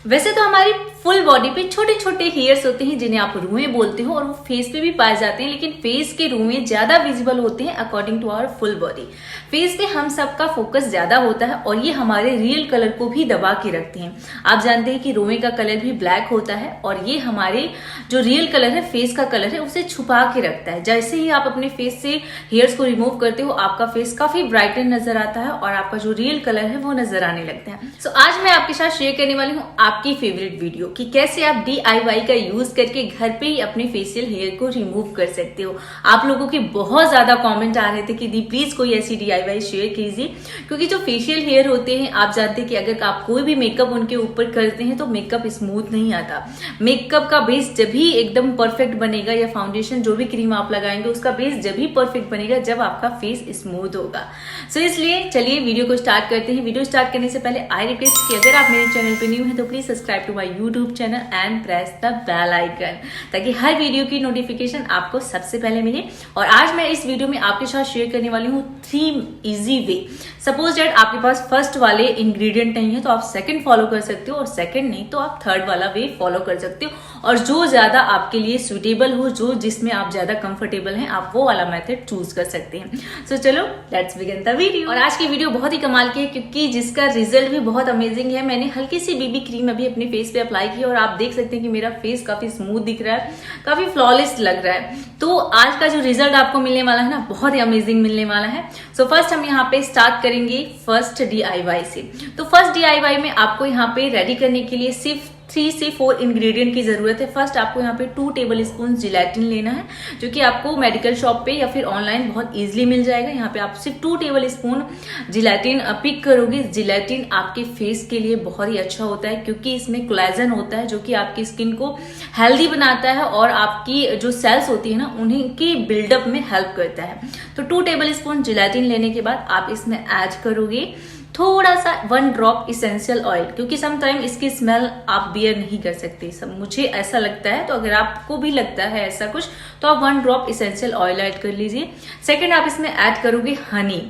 वैसे तो हमारी फुल बॉडी पे छोटे छोटे हेयर्स होते हैं जिन्हें आप रुएं बोलते हो और वो फेस पे भी पाए जाते हैं, लेकिन फेस के रुएं ज्यादा विजिबल होते हैं according to our full body. Face पे हम सबका फोकस ज्यादा होता है और ये हमारे रियल कलर को भी दबा के रखते हैं। आप जानते हैं कि रुएं का कलर भी ब्लैक होता है और ये हमारे जो रियल कलर है, फेस का कलर है, उसे छुपा के रखता है। जैसे ही आप अपने फेस से हेयर्स को रिमूव करते हो आपका फेस काफी ब्राइटन नजर आता है और आपका जो रियल कलर है वो नजर आने लगता है। सो आज मैं आपके साथ शेयर करने वाली हूँ आपकी फेवरेट वीडियो कि कैसे आप DIY का यूज करके घर पे ही अपने फेशियल हेयर को रिमूव कर सकते हो। आप लोगों के बहुत ज्यादा कमेंट आ रहे थे कि दी प्लीज कोई ऐसी DIY शेयर कीजिए, क्योंकि जो फेशियल हेयर होते हैं आप जानते हैं कि अगर आप कोई भी मेकअप उनके ऊपर करते हैं तो मेकअप स्मूथ नहीं आता। मेकअप का बेस जब भी एकदम परफेक्ट बनेगा या फाउंडेशन जो भी क्रीम आप लगाएंगे उसका बेस जब भी परफेक्ट बनेगा जब आपका फेस स्मूथ होगा। सो इसलिए चलिए वीडियो को स्टार्ट करते हैं। वीडियो स्टार्ट करने से पहले आई रिक्वेस्ट कि अगर आप मेरे चैनल पे न्यू हैं तो please subscribe to my YouTube channel and press the bell icon, ताकि हर वीडियो की नोटिफिकेशन आपको सबसे पहले मिले। और आज मैं इस वीडियो में आपके साथ शेयर करने वाली हूँ 3 इजी वे। सपोज दैट आपके पास फर्स्ट वाले इंग्रेडिएंट नहीं है तो आप सेकंड फॉलो कर सकते हो, और सेकंड नहीं तो आप थर्ड वाला वे फॉलो कर सकते हो, और जो ज्यादा आपके लिए सुटेबल हो, जो जिसमें आप ज्यादा कंफर्टेबल हैं, आप वो वाला मेथड चूज कर सकते हैं। सो चलो लेट्स बिगिन द वीडियो। और आज की वीडियो बहुत ही कमाल की है क्योंकि जिसका रिजल्ट भी बहुत अमेजिंग है। मैंने हल्की सी बीबी क्रीम अभी अपने फेस पे अप्लाई की और आप देख सकते हैं कि मेरा फेस काफी स्मूथ दिख रहा है, काफी फ्लॉलेस लग रहा है। तो आज का जो रिजल्ट आपको मिलने वाला है ना, बहुत ही अमेजिंग मिलने वाला है। सो फर्स्ट हम यहाँ पे स्टार्ट करेंगे फर्स्ट DIY से। तो फर्स्ट DIY में आपको यहाँ पे रेडी करने के लिए सिर्फ 3 से 4 इंग्रेडिएंट की जरूरत है। फर्स्ट आपको यहाँ पे 2 टेबल स्पून जिलेटिन लेना है, जो कि आपको मेडिकल शॉप पे या फिर ऑनलाइन बहुत इजीली मिल जाएगा। यहाँ पे आप सिर्फ 2 टेबल स्पून जिलेटिन पिक करोगे। जिलेटिन आपके फेस के लिए बहुत ही अच्छा होता है क्योंकि इसमें कोलेजन होता है जो कि आपकी स्किन को हेल्दी बनाता है और आपकी जो सेल्स होती है ना उन्हीं की बिल्डअप में हेल्प करता है। तो 2 टेबल स्पून जिलेटिन लेने के बाद आप इसमें ऐड करोगे थोड़ा सा 1 ड्रॉप इसेंशियल ऑयल, क्योंकि समटाइम इसकी स्मेल आप बियर नहीं कर सकते। सब मुझे ऐसा लगता है, तो अगर आपको भी लगता है ऐसा कुछ तो आप 1 ड्रॉप इसेंशियल ऑयल ऐड कर लीजिए। सेकंड आप इसमें ऐड करोगे हनी।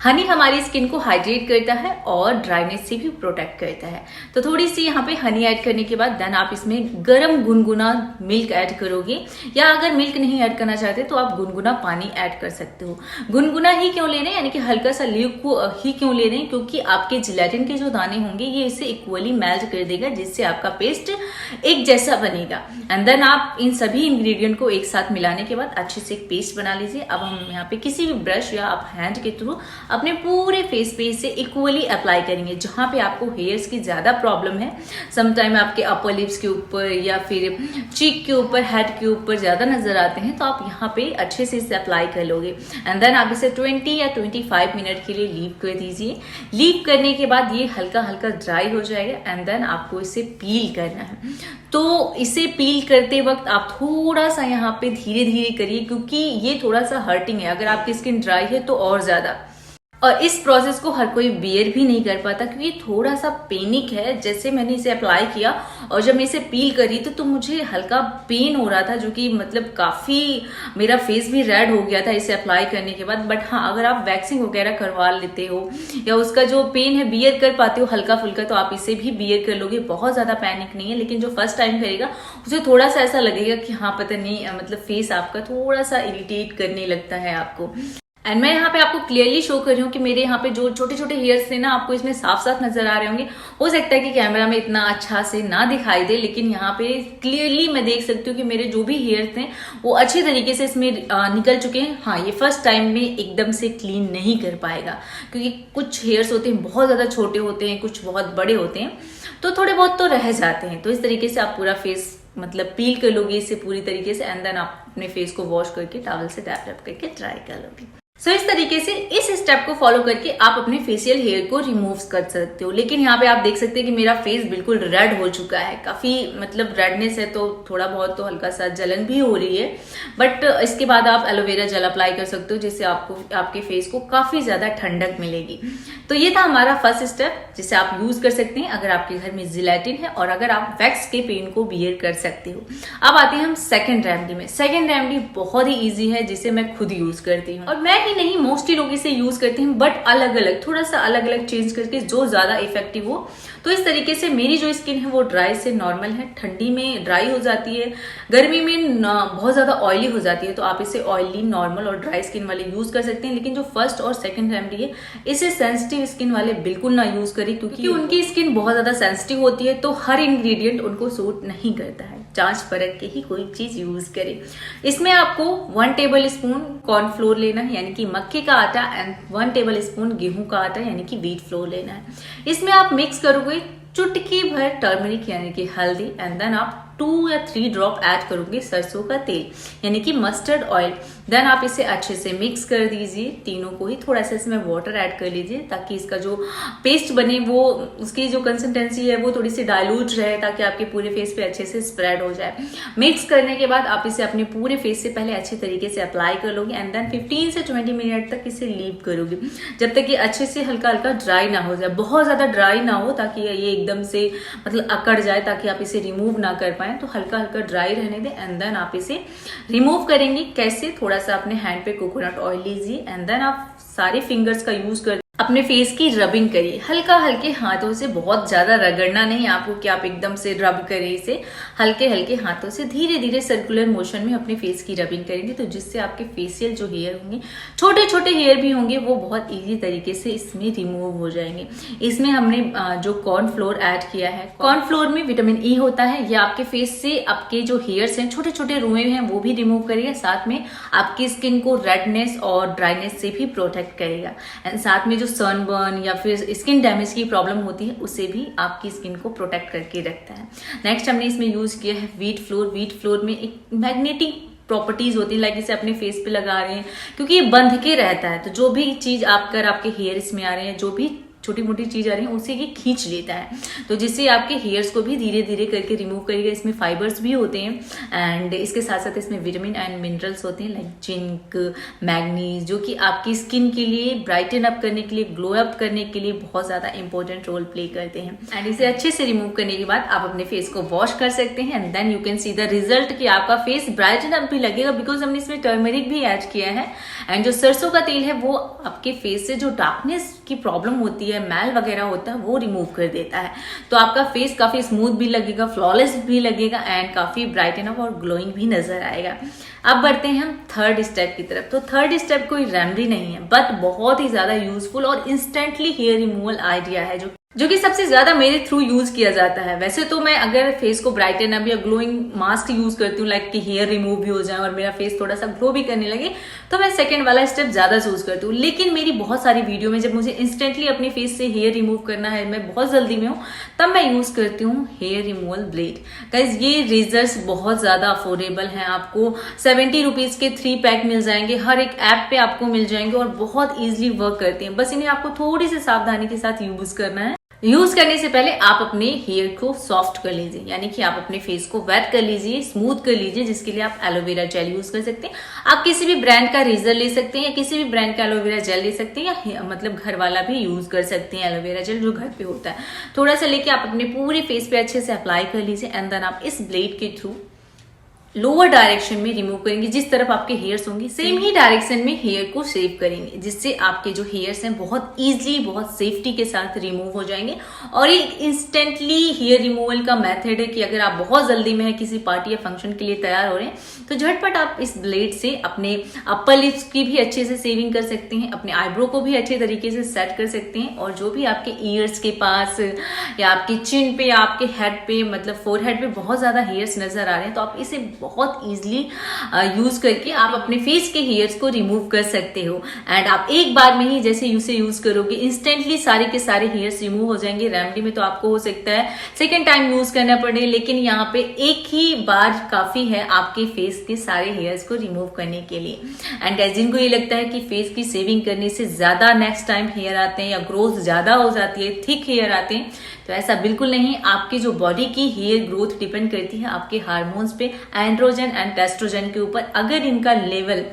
हनी हमारी स्किन को हाइड्रेट करता है और ड्राइनेस से भी प्रोटेक्ट करता है। तो थोड़ी सी यहाँ पे हनी ऐड करने के बाद देन आप इसमें गरम गुनगुना मिल्क ऐड करोगे, या अगर मिल्क नहीं ऐड करना चाहते तो आप गुनगुना पानी ऐड कर सकते हो। गुनगुना ही क्यों ले रहे हैं, यानी कि हल्का सा लिक्विड ही क्यों ले रहे हैं, क्योंकि आपके जिलेटिन के जो दाने होंगे ये इसे इक्वली मेल्ट कर देगा, जिससे आपका पेस्ट एक जैसा बनेगा। एंड देन आप इन सभी इंग्रेडिएंट को एक साथ मिलाने के बाद अच्छे से एक पेस्ट बना लीजिए। अब हम यहाँ पे किसी भी ब्रश या आप हैंड के थ्रू अपने पूरे फेस पे इसे इक्वली अप्लाई करेंगे। जहां पे आपको हेयर्स की ज्यादा प्रॉब्लम है, समटाइम आपके अपर लिप्स के ऊपर या फिर चीक के ऊपर, हेड के ऊपर ज्यादा नजर आते हैं, तो आप यहाँ पे अच्छे से इसे अप्लाई कर लोगे। एंड देन आप इसे 20 या 25 मिनट के लिए लीव कर दीजिए। लीव करने के बाद ये हल्का हल्का ड्राई हो जाएगा एंड देन आपको इसे पील करना है। तो इसे पील करते वक्त आप थोड़ा सा यहाँ पे धीरे धीरे करिए, क्योंकि ये थोड़ा सा हर्टिंग है। अगर आपकी स्किन ड्राई है तो और ज्यादा, और इस प्रोसेस को हर कोई बियर भी नहीं कर पाता क्योंकि थोड़ा सा पेनिक है। जैसे मैंने इसे अप्लाई किया और जब मैं इसे पील करी तो मुझे हल्का पेन हो रहा था, जो कि मतलब काफी मेरा फेस भी रेड हो गया था इसे अप्लाई करने के बाद। बट हाँ, अगर आप वैक्सिंग वगैरह करवा लेते हो या उसका जो पेन है बियर कर पाते हो हल्का फुल्का, तो आप इसे भी बियर कर लोगे। बहुत ज्यादा पैनिक नहीं है, लेकिन जो फर्स्ट टाइम करेगा उसे थोड़ा सा ऐसा लगेगा कि हाँ पता नहीं, मतलब फेस आपका थोड़ा सा इरिटेट करने लगता है आपको। एंड मैं यहाँ पे आपको क्लियरली शो कर रही हूँ कि मेरे यहाँ पे जो छोटे छोटे हेयर्स थे ना, आपको इसमें साफ साफ नजर आ रहे होंगे। हो सकता है कि कैमरा में इतना अच्छा से ना दिखाई दे, लेकिन यहाँ पे क्लियरली मैं देख सकती हूँ कि मेरे जो भी हेयर्स थे वो अच्छे तरीके से इसमें निकल चुके हैं। हाँ, ये फर्स्ट टाइम में एकदम से क्लीन नहीं कर पाएगा, क्योंकि कुछ हेयर्स होते हैं बहुत ज्यादा छोटे होते हैं, कुछ बहुत बड़े होते हैं, तो थोड़े बहुत तो रह जाते हैं। तो इस तरीके से आप पूरा फेस मतलब पील कर लोगे इसे पूरी तरीके से, एंड देन आप अपने फेस को वॉश करके टॉवल से टैप करके ड्राई कर लोगे। सो इस तरीके से इस स्टेप को फॉलो करके आप अपने फेशियल हेयर को रिमूव कर सकते हो। लेकिन यहाँ पे आप देख सकते हैं कि मेरा फेस बिल्कुल रेड हो चुका है, काफी मतलब रेडनेस है, तो थोड़ा बहुत तो हल्का सा जलन भी हो रही है। बट इसके बाद आप एलोवेरा जेल अप्लाई कर सकते हो, जिससे आपको आपके फेस को काफी ज्यादा ठंडक मिलेगी। तो ये था हमारा फर्स्ट स्टेप, जिसे आप यूज कर सकते हैं अगर आपके घर में जिलेटिन है और अगर आप वैक्स के पेन को बियर कर सकते हो। अब आते हैं हम सेकेंड रेमेडी में। सेकेंड रेमेडी बहुत ही ईजी है, जिसे मैं खुद यूज करती हूँ, और मैं ही नहीं, मोस्टली लोग इसे यूज करते हैं, बट अलग अलग, थोड़ा सा अलग अलग चेंज करके जो ज्यादा इफेक्टिव हो। तो इस तरीके से मेरी जो स्किन है वो ड्राई से नॉर्मल है, ठंडी में ड्राई हो जाती है, गर्मी में बहुत ज्यादा ऑयली हो जाती है। तो आप इसे ऑयली, नॉर्मल और ड्राई स्किन वाले यूज कर सकते हैं। लेकिन जो फर्स्ट और सेकंड रेमेडी है, इसे सेंसिटिव स्किन वाले बिल्कुल ना यूज करें, क्योंकि उनकी स्किन बहुत ज्यादा सेंसिटिव होती है, तो हर इंग्रेडिएंट उनको सूट नहीं करता है। जांच परख के ही कोई चीज यूज करें। इसमें आपको 1 टेबल स्पून कॉर्नफ्लोर लेना है, यानी कि मक्के का आटा, एंड 1 टेबल स्पून गेहूं का आटा, यानी कि व्हीट फ्लोर लेना है। इसमें आप मिक्स करोगे चुटकी भर टर्मरिक यानी कि हल्दी, एंड देन आप 2 या 3 ड्रॉप ऐड करोगे सरसों का तेल यानी कि मस्टर्ड ऑयल। देन आप इसे अच्छे से मिक्स कर दीजिए, तीनों को ही। थोड़ा सा इसमें वाटर ऐड कर लीजिए ताकि इसका जो पेस्ट बने वो, उसकी जो कंसिस्टेंसी है वो थोड़ी सी डाइल्यूट रहे, ताकि आपके पूरे फेस पे अच्छे से स्प्रेड हो जाए। मिक्स करने के बाद आप इसे अपने पूरे फेस से पहले अच्छे तरीके से अप्लाई कर लोगे, एंड देन 15 से 20 मिनट तक इसे लीव करोगे, जब तक ये अच्छे से हल्का हल्का ड्राई ना हो जाए। बहुत ज्यादा ड्राई ना हो ताकि ये एकदम से मतलब अकड़ जाए, ताकि आप इसे रिमूव ना कर पाए। तो हल्का हल्का ड्राई रहने दें, एंड देन आप इसे रिमूव करेंगे। कैसे? थोड़ा सा अपने हैंड पे कोकोनट ऑयल लीजिए, एंड देन आप सारे फिंगर्स का यूज कर अपने फेस की रबिंग करिए, हल्का हल्के हाथों से, बहुत ज्यादा रगड़ना नहीं आपको कि आप एकदम से रब करें इसे। हल्के हल्के हाथों से धीरे धीरे सर्कुलर मोशन में अपने फेस की रबिंग करेंगे, तो जिससे आपके फेशियल जो हेयर होंगे, छोटे छोटे हेयर भी होंगे, वो बहुत इजी तरीके से इसमें रिमूव हो जाएंगे। इसमें हमने जो कॉर्नफ्लोर ऐड किया है, कॉर्नफ्लोर में विटामिन ई होता है, यह आपके फेस से आपके जो हेयर्स हैं, छोटे छोटे रुए हैं, वो भी रिमूव करेगा। साथ में आपकी स्किन को रेडनेस और ड्राइनेस से भी प्रोटेक्ट करेगा, एंड साथ में सनबर्न या फिर स्किन डैमेज की प्रॉब्लम होती है, उससे भी आपकी स्किन को प्रोटेक्ट करके रखता है। नेक्स्ट हमने इसमें यूज किया है व्हीट फ्लोर। व्हीट फ्लोर में एक मैग्नेटिक प्रॉपर्टीज होती है, लाइक इसे अपने फेस पे लगा रहे हैं क्योंकि ये बंध के रहता है, तो जो भी चीज आपके हेयर इसमें आ रहे हैं, जो भी छोटी मोटी चीज आ रही है, उसे ये खींच लेता है, तो जिससे आपके हेयर्स को भी धीरे धीरे करके रिमूव करेगा। इसमें फाइबर्स भी होते हैं, एंड इसके साथ साथ इसमें विटामिन एंड मिनरल्स होते हैं, लाइक जिंक, मैग्नीज, जो कि आपकी स्किन के लिए ब्राइटन अप करने के लिए, ग्लो अप करने के लिए बहुत ज्यादा इंपॉर्टेंट रोल प्ले करते हैं। एंड इसे अच्छे से रिमूव करने के बाद आप अपने फेस को वॉश कर सकते हैं, and then you can see the result कि आपका फेस ब्राइटन अप भी लगेगा, बिकॉज हमने इसमें टर्मरिक भी ऐड किया है। एंड जो सरसों का तेल है वो आपके फेस से जो डार्कनेस की प्रॉब्लम होती है, मैल वगैरह होता है, वो रिमूव कर देता है। तो आपका फेस काफी स्मूथ भी लगेगा, फ्लॉलेस भी लगेगा, एंड काफी ब्राइटन अप और ग्लोइंग भी नजर आएगा। अब बढ़ते हैं हम थर्ड स्टेप की तरफ। तो थर्ड स्टेप कोई रेमेडी नहीं है, बट बहुत ही ज्यादा यूजफुल और इंस्टेंटली हेयर रिमूवल आइडिया है, जो कि सबसे ज्यादा मेरे थ्रू यूज किया जाता है। वैसे तो मैं अगर फेस को ब्राइटन अप या ग्लोइंग मास्क यूज करती हूँ, लाइक कि हेयर रिमूव भी हो जाए और मेरा फेस थोड़ा सा ग्लो भी करने लगे, तो मैं सेकंड वाला स्टेप ज्यादा चूज करती हूँ। लेकिन मेरी बहुत सारी वीडियो में जब मुझे इंस्टेंटली अपने फेस से हेयर रिमूव करना है, मैं बहुत जल्दी में हूँ, तब मैं यूज करती हूँ हेयर रिमूवल ब्लेड। गाइस, ये रेजर्स बहुत ज्यादा अफोर्डेबल हैं, आपको 70 रुपीज के 3 पैक मिल जाएंगे, हर एक ऐप पे आपको मिल जाएंगे और बहुत ईजिली वर्क करते हैं। बस इन्हें आपको थोड़ी सी सावधानी के साथ यूज करना है। यूज करने से पहले आप अपने हेयर को सॉफ्ट कर लीजिए, यानी कि आप अपने फेस को वेट कर लीजिए, स्मूथ कर लीजिए, जिसके लिए आप एलोवेरा जेल यूज कर सकते हैं। आप किसी भी ब्रांड का रेजर ले सकते हैं या किसी भी ब्रांड का एलोवेरा जेल ले सकते हैं, या मतलब घर वाला भी यूज कर सकते हैं एलोवेरा जेल जो घर पे होता है। थोड़ा सा लेके आप अपने पूरे फेस पे अच्छे से अप्लाई कर लीजिए, एंड देन आप इस ब्लेड के थ्रू लोअर डायरेक्शन में रिमूव करेंगे, जिस तरफ आपके हेयर्स होंगे सेम ही डायरेक्शन में हेयर को शेव करेंगे, जिससे आपके जो हेयर्स हैं बहुत इजीली, बहुत सेफ्टी के साथ रिमूव हो जाएंगे। और ये इंस्टेंटली हेयर रिमूवल का मेथड है कि अगर आप बहुत जल्दी में है, किसी पार्टी या फंक्शन के लिए तैयार हो रहे हैं, तो झटपट आप इस ब्लेड से अपने अपर लिप्स की भी अच्छे से सेविंग कर सकते हैं, अपने आईब्रो को भी अच्छे तरीके से सेट कर सकते हैं, और जो भी आपके ईयर्स के पास या आपके चिन पे या आपके हेड पे, मतलब फोरहेड पे बहुत ज्यादा हेयर्स नजर आ रहे हैं, तो आप इसे बहुत इजीली यूज करके आप अपने फेस के हेयर्स को रिमूव कर सकते हो। एंड आप एक बार में ही जैसे इसे यूज करोगे, इंस्टेंटली सारे के सारे हेयर्स रिमूव हो जाएंगे। रेमेडी में तो आपको हो सकता है सेकेंड टाइम यूज करना पड़े, लेकिन यहाँ पे एक ही बार काफी है आपके फेस के सारे हेयर्स को रिमूव करने के लिए। एंड जिनको ये लगता है कि फेस की सेविंग करने से ज्यादा नेक्स्ट टाइम हेयर आते हैं या ग्रोथ ज्यादा हो जाती है, थिक हेयर आते हैं, तो ऐसा बिल्कुल नहीं। आपकी जो बॉडी की हेयर ग्रोथ डिपेंड करती है आपके हार्मोन्स पे एंड एंड्रोजन एंड टेस्ट्रोजन के ऊपर। अगर इनका लेवल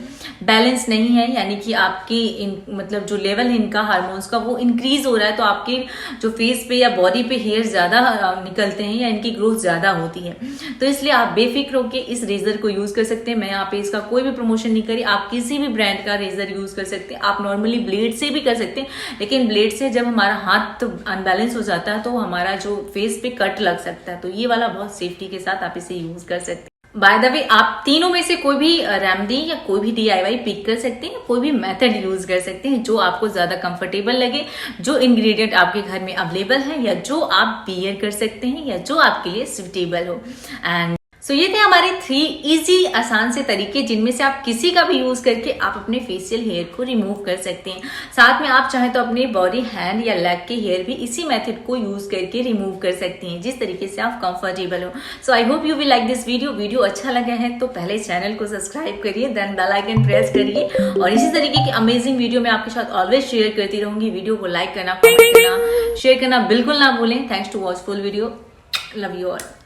बैलेंस नहीं है, यानी कि आपकी मतलब जो लेवल है इनका हार्मोन्स का वो इंक्रीज हो रहा है, तो आपके जो फेस पे या बॉडी पे हेयर ज्यादा निकलते हैं या इनकी ग्रोथ ज्यादा होती है। तो इसलिए आप बेफिक्र होकर इस रेजर को यूज कर सकते हैं। मैं यहाँ पे इसका कोई भी प्रमोशन नहीं करी, आप किसी भी ब्रांड का रेजर यूज कर सकते हैं। आप नॉर्मली ब्लेड से भी कर सकते हैं, लेकिन ब्लेड से जब हमारा हाथ अनबैलेंस हो जाता है तो हमारा जो फेस पे कट लग सकता है। तो ये वाला बहुत सेफ्टी के साथ आप इसे यूज कर सकते हैं। बाय द वे, आप तीनों में से कोई भी रेमेडी या कोई भी DIY पिक कर सकते हैं, कोई भी मेथड यूज कर सकते हैं जो आपको ज्यादा कंफर्टेबल लगे, जो इंग्रेडिएंट आपके घर में अवेलेबल है या जो आप बियर कर सकते हैं या जो आपके लिए सुटेबल हो। एंड सो ये थे हमारे 3 इजी आसान से तरीके जिनमें से आप किसी का भी यूज करके आप अपने फेशियल हेयर को रिमूव कर सकते हैं। साथ में आप चाहें तो अपने बॉडी, हैंड या लेग के हेयर भी इसी मेथड को यूज करके रिमूव कर सकते हैं, जिस तरीके से आप कंफर्टेबल हो। So I hope you will like this video अच्छा लगा है तो पहले चैनल को सब्सक्राइब करिए, देन बेल आइकन प्रेस करिए, और इसी तरीके की अमेजिंग वीडियो मैं आपके साथ ऑलवेज शेयर करती रहूंगी। वीडियो को लाइक करना, कमेंट करना, शेयर करना बिल्कुल ना भूलें। Thanks to watch full video. Love you all.